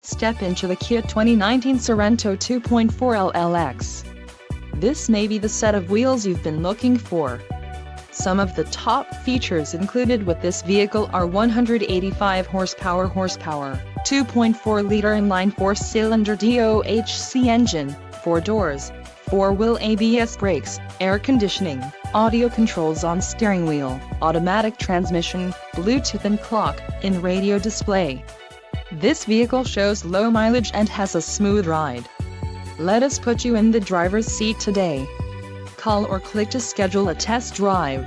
Step into the Kia 2019 Sorento 2.4 LLX. This may be the set of wheels you've been looking for. Some of the top features included with this vehicle are 185 horsepower, 2.4-liter inline 4-cylinder DOHC engine, 4 doors, 4-wheel ABS brakes, air conditioning, audio controls on steering wheel, automatic transmission, Bluetooth and clock-in radio display. This vehicle shows low mileage and has a smooth ride. Let us put you in the driver's seat today. Call or click to schedule a test drive.